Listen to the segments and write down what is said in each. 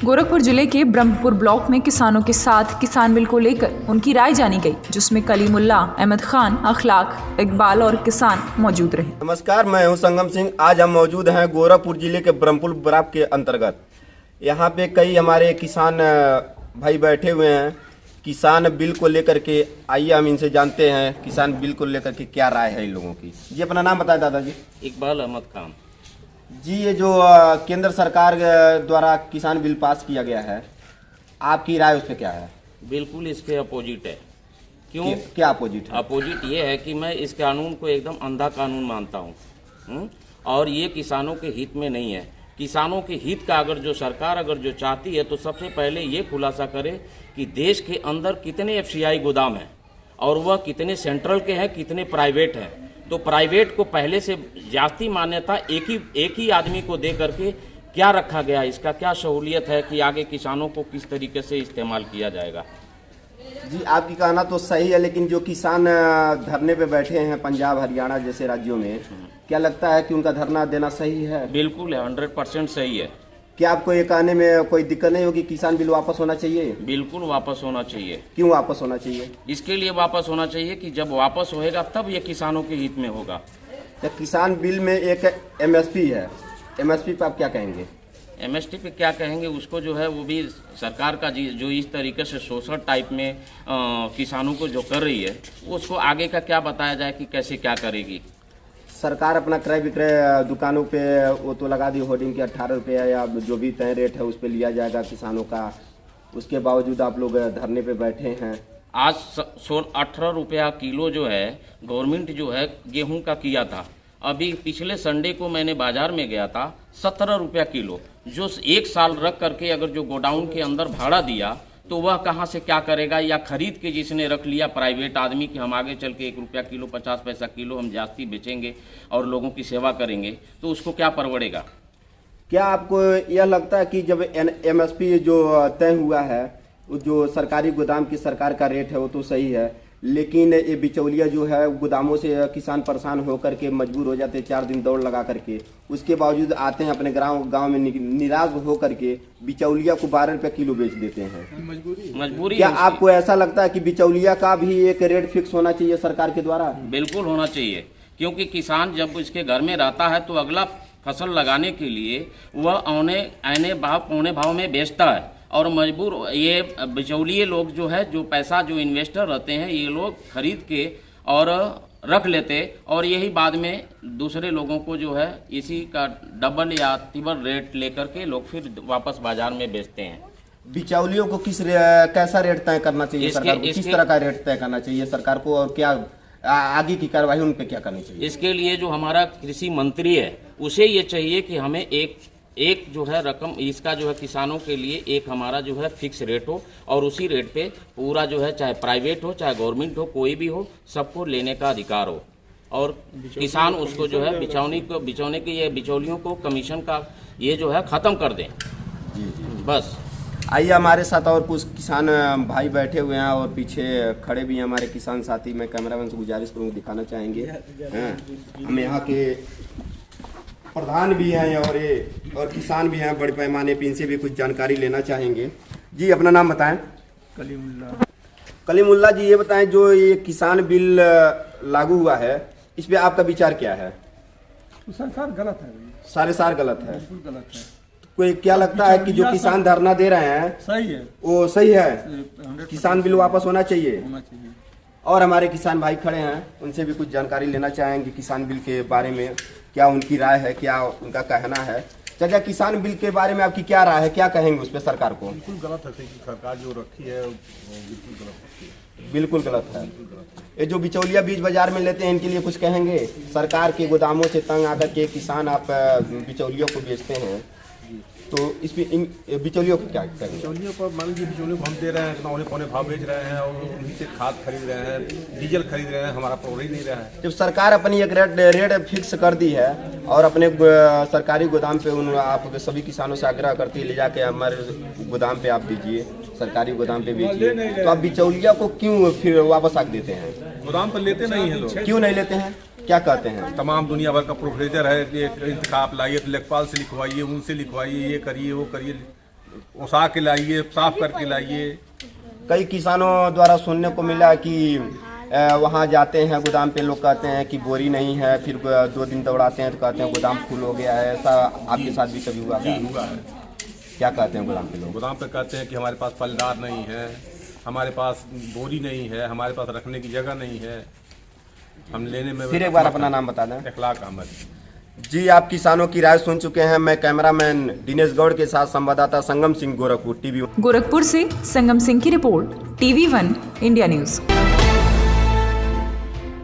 गोरखपुर जिले के ब्रह्मपुर ब्लॉक में किसानों के साथ किसान बिल को लेकर उनकी राय जानी गई, जिसमें कलीमुल्ला, अहमद खान, अखलाक, इकबाल और किसान मौजूद रहे। नमस्कार, मैं हूं संगम सिंह। आज हम मौजूद हैं गोरखपुर जिले के ब्रह्मपुर ब्लॉक के अंतर्गत। यहां पे कई हमारे किसान भाई बैठे हुए हैं किसान बिल को लेकर के। आइए हम इनसे जानते हैं किसान बिल को लेकर के क्या राय है इन लोगों की। जी अपना नाम बताएं दादाजी। इकबाल अहमद खान। जी ये जो केंद्र सरकार द्वारा किसान बिल पास किया गया है, आपकी राय उस पर क्या है? बिल्कुल इसके अपोजिट है। क्यों? क्या अपोजिट है? अपोजिट ये है कि मैं इस कानून को एकदम अंधा कानून मानता हूँ और ये किसानों के हित में नहीं है। किसानों के हित का अगर जो सरकार जो चाहती है तो सबसे पहले ये खुलासा करे कि देश के अंदर कितने FCI गोदाम हैं और वह कितने सेंट्रल के हैं, कितने प्राइवेट हैं। तो प्राइवेट को पहले से जाती मान्यता एक ही आदमी को दे करके क्या रखा गया, इसका क्या सहूलियत है कि आगे किसानों को किस तरीके से इस्तेमाल किया जाएगा। जी आपकी कहना तो सही है, लेकिन जो किसान धरने पे बैठे हैं पंजाब हरियाणा जैसे राज्यों में, क्या लगता है कि उनका धरना देना सही है? बिल्कुल है, 100% सही है। क्या आपको ये कहने में कोई दिक्कत नहीं होगी किसान बिल वापस होना चाहिए? बिल्कुल वापस होना चाहिए। क्यों वापस होना चाहिए? इसके लिए वापस होना चाहिए कि जब वापस होएगा तब ये किसानों के हित में होगा। तो किसान बिल में एक MSP है, MSP पे आप क्या कहेंगे? MSP पे क्या कहेंगे, उसको जो है वो भी सरकार का जो इस तरीके से शोषण टाइप में किसानों को जो कर रही है, उसको आगे का क्या बताया जाए कि कैसे क्या करेगी। सरकार अपना क्रय विक्रय दुकानों पे वो तो लगा दी होर्डिंग के 18 रुपये या जो भी तय रेट है उस पर लिया जाएगा किसानों का। उसके बावजूद आप लोग धरने पे बैठे हैं। आज 18 रुपया किलो जो है गवर्नमेंट जो है गेहूं का किया था। अभी पिछले संडे को मैंने बाजार में गया था, 17 रुपया किलो, जो एक साल रख करके अगर जो गोडाउन के अंदर भाड़ा दिया तो वह कहाँ से क्या करेगा, या खरीद के जिसने रख लिया प्राइवेट आदमी कि हम आगे चल के 1 रुपया किलो 50 पैसा किलो हम जास्ती बेचेंगे और लोगों की सेवा करेंगे, तो उसको क्या परवड़ेगा। क्या आपको यह लगता है कि जब MSP जो तय हुआ है, जो सरकारी गोदाम की सरकार का रेट है वो तो सही है, लेकिन ये बिचौलिया जो है गोदामों से किसान परेशान होकर के मजबूर हो जाते हैं 4 दिन दौड़ लगा करके, उसके बावजूद आते हैं अपने गांव में निराश होकर के बिचौलिया को 12 रुपये किलो बेच देते हैं। मजबूरी। क्या आपको ऐसा लगता है कि बिचौलिया का भी एक रेट फिक्स होना चाहिए सरकार के द्वारा? बिल्कुल होना चाहिए, क्योंकि किसान जब इसके घर में रहता है तो अगला फसल लगाने के लिए वह औने भाव में बेचता है और मजबूर ये बिचौलिए लोग जो है, जो पैसा जो इन्वेस्टर रहते हैं, ये लोग खरीद के और रख लेते और यही बाद में दूसरे लोगों को जो है इसी का डबल या ट्रिपल रेट लेकर के लोग फिर वापस बाजार में बेचते हैं। बिचौलियों को कैसा रेट तय करना चाहिए सरकार को? किस तरह का रेट तय करना चाहिए सरकार को और क्या आगे की कार्रवाई उन पे क्या करनी चाहिए? इसके लिए जो हमारा कृषि मंत्री है उसे ये चाहिए कि हमें एक जो है रकम इसका जो है किसानों के लिए एक हमारा जो है फिक्स रेट हो और उसी रेट पे पूरा जो है चाहे प्राइवेट हो चाहे गवर्नमेंट हो कोई भी हो सबको लेने का अधिकार हो और किसान उसको जो है बिचौने के ये बिचौलियों को कमीशन का ये जो है ख़त्म कर दें। बस आइए हमारे साथ और कुछ किसान भाई बैठे हुए हैं और पीछे खड़े भी हैं हमारे किसान साथी। मैं कैमरामैन से गुजारिश करूँगा दिखाना चाहेंगे। हम यहाँ के प्रधान भी हैं और किसान भी हैं बड़े पैमाने पे, इनसे भी कुछ जानकारी लेना चाहेंगे। जी अपना नाम बताएं। कलीमुल्ला जी, ये बताएं जो ये किसान बिल लागू हुआ है इस पे आपका विचार क्या है? सरकार गलत है, सारे गलत है। बिल्कुल गलत है। कोई क्या लगता है कि जो किसान धरना दे रहे हैं सही है? वो सही है, किसान बिल वापस होना चाहिए। चाहिए। और हमारे किसान भाई खड़े हैं, उनसे भी कुछ जानकारी लेना चाहेंगे किसान बिल के बारे में, क्या उनकी राय है, क्या उनका कहना है। चाचा, किसान बिल के बारे में आपकी क्या राय है, क्या कहेंगे उस पर सरकार को? बिल्कुल गलत है कि सरकार जो रखी है बिल्कुल गलत है। बिल्कुल गलत है। ये जो बिचौलिया बीज बाजार में लेते हैं इनके लिए कुछ कहेंगे? सरकार के गोदामों से तंग आकर के किसान आप बिचौलियों को बेचते हैं, तो इस पे इन बिचौलियों को क्या करेंगे? बिचौलियों पर मान लीजिए बिचौलियों को हम दे रहे हैं, इतना पौने भाव बेच रहे हैं और उन्हीं से खाद खरीद रहे हैं, डीजल खरीद रहे हैं, हमारा पकड़ ही नहीं रहा है। जब सरकार अपनी एक रेट फिक्स कर दी है और अपने सरकारी गोदाम पे आप सभी किसानों से आग्रह करती है ले जाके हमारे गोदाम पे आप दीजिए, सरकारी गोदाम पे बेचिए, तो आप बिचौलिया को क्यों फिर वापस आग देते हैं? गोदाम पर लेते नहीं है लोग। क्यों नहीं लेते हैं, क्या कहते हैं? तमाम दुनिया भर का प्रोफेसर है कि आप लाइए तो लेखपाल से लिखवाइए, उनसे लिखवाइए, ये करिए वो करिए, ओसा के लाइए, साफ करके लाइए। कई किसानों द्वारा सुनने को मिला कि वहाँ जाते हैं गोदाम पे, लोग कहते हैं कि बोरी नहीं है, फिर 2 दिन दौड़ाते हैं तो कहते हैं गोदाम फुल हो गया है। ऐसा आपके साथ भी कभी हुआ? जी हुआ है। क्या कहते हैं गोदाम पे लोग? गोदाम पे कहते हैं कि हमारे पास फलदार नहीं है, हमारे पास बोरी नहीं है, हमारे पास रखने की जगह नहीं है, हम लेने में। फिर एक बार अपना नाम बता दें। इखलाक अहमद। जी, आप किसानों की राय सुन चुके हैं। मैं कैमरामैन दिनेश गौड़ के साथ संवाददाता संगम सिंह, गोरखपुर, टीवी। गोरखपुर से संगम सिंह की रिपोर्ट, TV1 इंडिया न्यूज।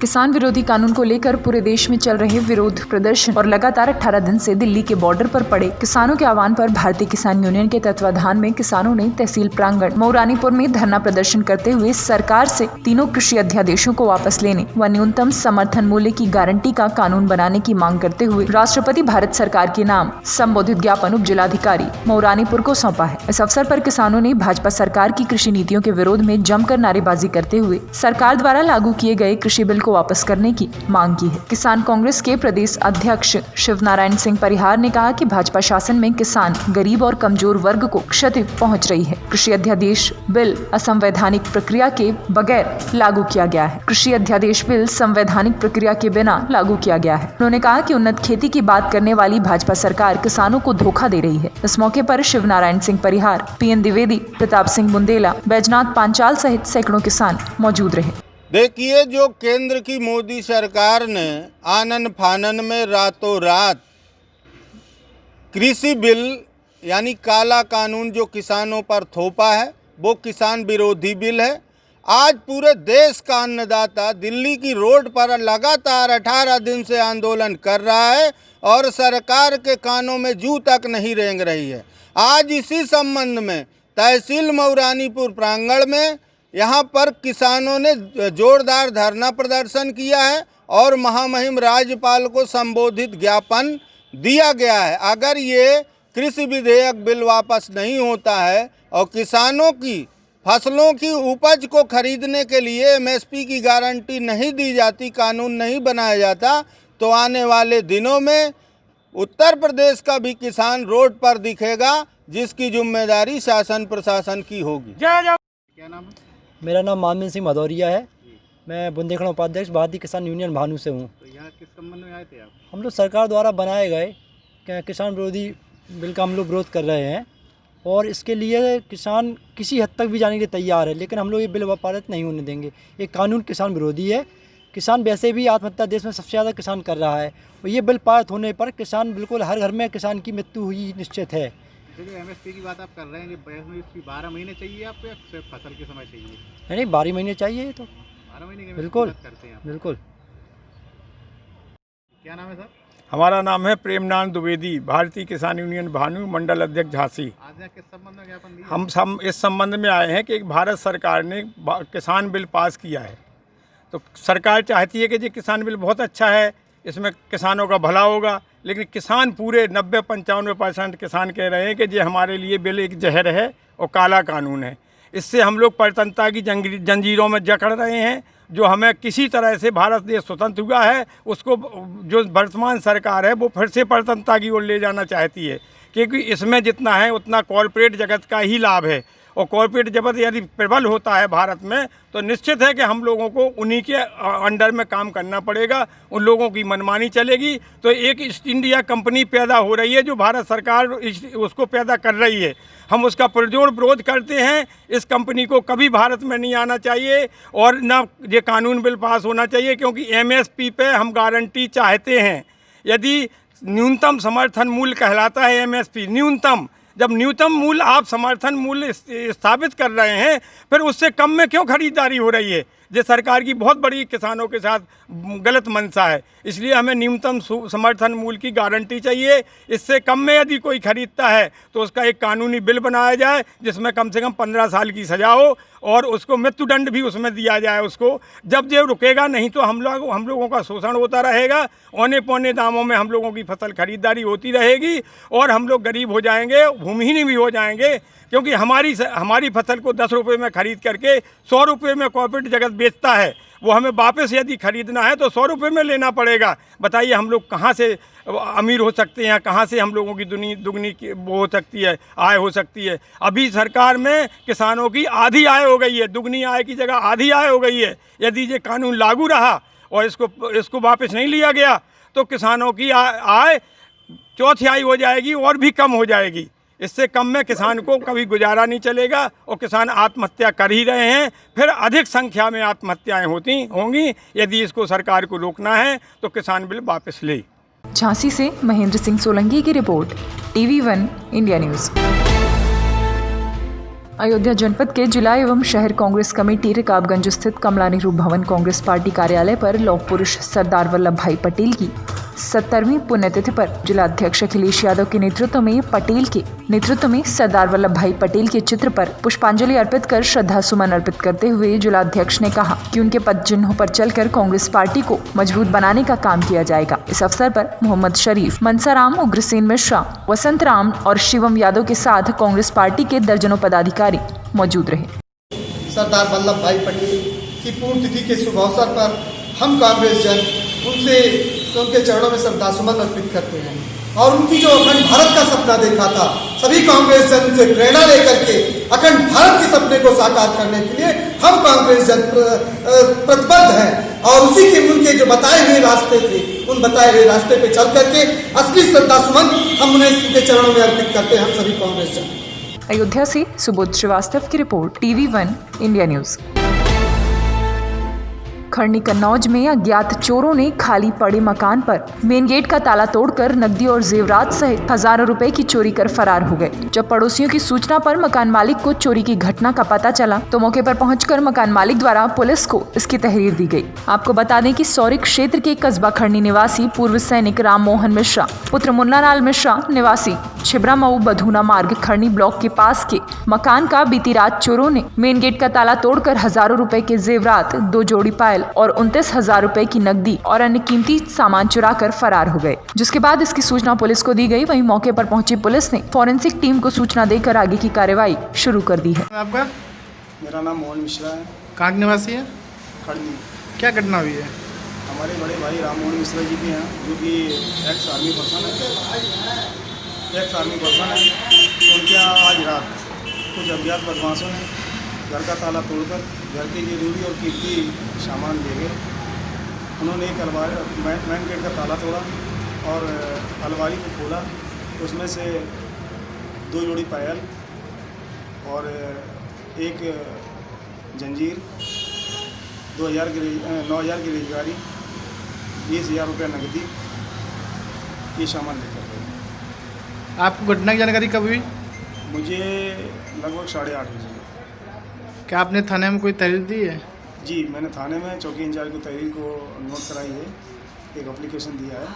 किसान विरोधी कानून को लेकर पूरे देश में चल रहे विरोध प्रदर्शन और लगातार 18 दिन से दिल्ली के बॉर्डर पर पड़े किसानों के आह्वान पर भारतीय किसान यूनियन के तत्वाधान में किसानों ने तहसील प्रांगण मऊरानीपुर में धरना प्रदर्शन करते हुए सरकार से तीनों कृषि अध्यादेशों को वापस लेने व न्यूनतम समर्थन मूल्य की गारंटी का कानून बनाने की मांग करते हुए राष्ट्रपति भारत सरकार के नाम संबोधित ज्ञापन उप जिलाधिकारी मऊरानीपुर को सौंपा है। इस अवसर पर किसानों ने भाजपा सरकार की कृषि नीतियों के विरोध में जमकर नारेबाजी करते हुए सरकार द्वारा लागू किए गए कृषि बिल को वापस करने की मांग की है। किसान कांग्रेस के प्रदेश अध्यक्ष शिवनारायण सिंह परिहार ने कहा कि भाजपा शासन में किसान, गरीब और कमजोर वर्ग को क्षति पहुंच रही है। कृषि अध्यादेश बिल असंवैधानिक प्रक्रिया के बगैर लागू किया गया है। कृषि अध्यादेश बिल संवैधानिक प्रक्रिया के बिना लागू किया गया है। उन्होंने कहा कि उन्नत खेती की बात करने वाली भाजपा सरकार किसानों को धोखा दे रही है। इस मौके पर शिवनारायण सिंह परिहार, PN द्विवेदी, प्रताप सिंह बुंदेला, बैजनाथ पांचाल सहित सैकड़ों किसान मौजूद रहे। देखिए, जो केंद्र की मोदी सरकार ने आनन फानन में रातों रात कृषि बिल यानी काला कानून जो किसानों पर थोपा है, वो किसान विरोधी बिल है। आज पूरे देश का अन्नदाता दिल्ली की रोड पर लगातार 18 दिन से आंदोलन कर रहा है और सरकार के कानों में जू तक नहीं रेंग रही है। आज इसी संबंध में तहसील मऊरानीपुर प्रांगण में यहाँ पर किसानों ने जोरदार धरना प्रदर्शन किया है और महामहिम राज्यपाल को संबोधित ज्ञापन दिया गया है। अगर ये कृषि विधेयक बिल वापस नहीं होता है और किसानों की फसलों की उपज को खरीदने के लिए MSP की गारंटी नहीं दी जाती, कानून नहीं बनाया जाता, तो आने वाले दिनों में उत्तर प्रदेश का भी किसान रोड पर दिखेगा, जिसकी जिम्मेदारी शासन प्रशासन की होगी। क्या नाम है? मेरा नाम मानवीन सिंह भदौरिया है। मैं बुंदेलखंड उपाध्यक्ष भारतीय किसान यूनियन भानु से हूँ। तो यहाँ किस संबंध में आए थे आप? हम लोग सरकार द्वारा बनाए गए किसान विरोधी बिल का हम लोग विरोध कर रहे हैं और इसके लिए किसान किसी हद तक भी जाने के लिए तैयार है, लेकिन हम लोग ये बिल पारित नहीं होने देंगे। ये कानून किसान विरोधी है। किसान वैसे भी आत्महत्या देश में सबसे ज़्यादा किसान कर रहा है और ये बिल पारित होने पर किसान बिल्कुल हर घर में किसान की मृत्यु हुई निश्चित है। जो MSP की बात आप कर रहे हैं, MSP 12 महीने चाहिए आपको या सिर्फ फसल के समय चाहिए? नहीं, 12 महीने चाहिए। तो 12 महीने की बिल्कुल करते हैं आप। बिल्कुल। क्या नाम है सर? हमारा नाम है प्रेमनाथ द्विवेदी, भारतीय किसान यूनियन भानु, मंडल अध्यक्ष झांसी। आज यहाँ किस संबंध में ज्ञापन दिया? हम इस संबंध में आए हैं कि भारत सरकार ने किसान बिल पास किया है, तो सरकार चाहती है कि ये किसान बिल बहुत अच्छा है, इसमें किसानों का भला होगा, लेकिन किसान पूरे 90-95% किसान कह रहे हैं कि ये हमारे लिए बिल एक जहर है और काला कानून है। इससे हम लोग परतंत्रता की जंजीरों में जकड़ रहे हैं। जो हमें किसी तरह से भारत देश स्वतंत्र हुआ है, उसको जो वर्तमान सरकार है वो फिर से परतंत्रता की ओर ले जाना चाहती है, क्योंकि इसमें जितना है उतना कॉरपोरेट जगत का ही लाभ है और कॉरपोरेट जगत यदि प्रबल होता है भारत में, तो निश्चित है कि हम लोगों को उन्हीं के अंडर में काम करना पड़ेगा, उन लोगों की मनमानी चलेगी। तो एक ईस्ट इंडिया कंपनी पैदा हो रही है जो भारत सरकार उसको पैदा कर रही है। हम उसका पुरजोर विरोध करते हैं। इस कंपनी को कभी भारत में नहीं आना चाहिए और ना ये कानून बिल पास होना चाहिए, क्योंकि MSP पे हम गारंटी चाहते हैं। यदि न्यूनतम समर्थन मूल्य कहलाता है MSP, न्यूनतम, जब न्यूनतम मूल्य आप समर्थन मूल्य स्थापित कर रहे हैं, फिर उससे कम में क्यों खरीदारी हो रही है? ये सरकार की बहुत बड़ी किसानों के साथ गलत मंशा है। इसलिए हमें न्यूनतम समर्थन मूल्य की गारंटी चाहिए। इससे कम में यदि कोई खरीदता है तो उसका एक कानूनी बिल बनाया जाए जिसमें कम से कम 15 साल की सज़ा हो और उसको मृत्युदंड भी उसमें दिया जाए उसको। जब ये रुकेगा नहीं तो हम लोगों का शोषण होता रहेगा, औने पौने दामों में हम लोगों की फसल खरीदारी होती रहेगी और हम लोग गरीब हो जाएंगे, भूमिहीन भी हो जाएंगे, क्योंकि हमारी फसल को 10 रुपये में खरीद करके 100 रुपये में कॉर्पोरेट जगत बेचता है वो हमें वापस यदि खरीदना है तो 100 रुपये में लेना पड़ेगा। बताइए हम लोग कहाँ से अमीर हो सकते हैं, कहाँ से हम लोगों की दुगनी वो हो सकती है, आय हो सकती है। अभी सरकार में किसानों की आधी आय हो गई है, दुगनी आय की जगह आधी आय हो गई है। यदि ये कानून लागू रहा और इसको वापस नहीं लिया गया तो किसानों की आय चौथाई हो जाएगी और भी कम हो जाएगी। इससे कम में किसान को कभी गुजारा नहीं चलेगा और किसान आत्महत्या कर ही रहे हैं, फिर अधिक संख्या में आत्महत्याएं होंगी। यदि इसको सरकार को रोकना है तो किसान बिल वापस ले। झांसी से महेंद्र सिंह सोलंकी की रिपोर्ट, TV1 इंडिया न्यूज़। अयोध्या जनपद के जिला एवं शहर कांग्रेस कमेटी रकाबगंज स्थित कमला नेहरू भवन कांग्रेस पार्टी कार्यालय पर लौह पुरुष सरदार वल्लभ भाई पटेल की 70वीं पुण्यतिथि पर जिलाध्यक्ष अखिलेश यादव के नेतृत्व में सरदार वल्लभ भाई पटेल के चित्र पर पुष्पांजलि अर्पित कर श्रद्धा सुमन अर्पित करते हुए जिलाध्यक्ष ने कहा कि उनके पद चिन्हों पर चलकर कांग्रेस पार्टी को मजबूत बनाने का काम किया जाएगा। इस अवसर पर मोहम्मद शरीफ, मनसाराम, उग्रसेन मिश्रा, वसंत राम और शिवम यादव के साथ कांग्रेस पार्टी के दर्जनों पदाधिकारी मौजूद रहे। सरदार वल्लभ भाई पटेल की पुण्यतिथि के शुभ अवसर पर हम कांग्रेस जन उनके चरणों में श्रद्धा सुमन अर्पित करते हैं और उनकी जो अखंड भारत का सपना देखा था, सभी कांग्रेस जन से प्रेरणा लेकर के अखंड भारत के सपने को साकार करने के लिए हम कांग्रेस जन प्रतिबद्ध हैं और उसी के उनके जो बताए हुए रास्ते थे, उन बताए हुए रास्ते पे चल करके असली श्रद्धा सुमन हम उन्हें उनके चरणों में अर्पित करते हैं, हम सभी कांग्रेस जन। अयोध्या से सुबोध श्रीवास्तव की रिपोर्ट, TV1 India news. Kharni Kannauj में अज्ञात चोरों ने खाली पड़े मकान पर मेन गेट का ताला तोड़कर नकदी और जेवरात सहित हजारों रुपए की चोरी कर फरार हो गए। जब पड़ोसियों की सूचना पर मकान मालिक को चोरी की घटना का पता चला तो मौके पर पहुंचकर मकान मालिक द्वारा पुलिस को इसकी तहरीर दी गई। आपको बता दें कि सौरिक क्षेत्र के कस्बा खरनी निवासी पूर्व सैनिक राम मोहन मिश्रा पुत्र मुन्नालाल मिश्रा निवासी छिबरा मऊ बधूना मार्ग खरनी ब्लॉक के पास के मकान का बीती रात चोरों ने मेन गेट का ताला तोड़कर हजारों रुपए के जेवरात, 2 जोड़ी पायल और 29,000 रुपए की नकदी और अन्य कीमती सामान चुरा कर फरार हो गए। जिसके बाद इसकी सूचना पुलिस को दी गई। वहीं मौके पर पहुंची पुलिस ने फॉरेंसिक टीम को सूचना देकर आगे की कार्रवाई शुरू कर दी है। आपका? मेरा नाम मोहन मिश्रा है। कहाँ के निवासी है? खड़नी। क्या घटना हुई है? हमारे बड़े भाई राम मोहन मिश्रा जी के हैं, जो कि एक्स आर्मी पर्सन है। उनके यहाँ आज रात कुछ अज्ञात बदमाशों ने घर का ताला तोड़कर घर की जरूरी और कीमती सामान ले गए। उन्होंने एक अलमारी मेन गेट का ताला तोड़ा और अलमारी को खोला, उसमें से 2 जोड़ी पायल और एक जंजीर, 9,000 की रेजगारी, 20,000 रुपये नकदी, ये सामान लेकर गए। आपको घटना की जानकारी कब हुई? मुझे लगभग 8:30 बजे। क्या आपने थाने में कोई तहरीर दी है? जी, मैंने थाने में चौकी इंचार्ज को तहरीर को नोट कराई है, एक एप्लीकेशन दिया है।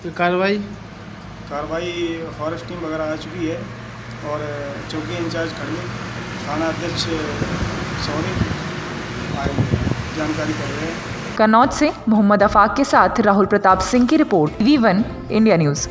तो कार्रवाई फॉरेस्ट टीम वगैरह आ चुकी है और चौकी इंचार्ज खड़नी, थाना अध्यक्ष सौरी जानकारी कर रहे हैं। कन्नौज से मोहम्मद अफाक के साथ राहुल प्रताप सिंह की रिपोर्ट, TV1 इंडिया न्यूज़।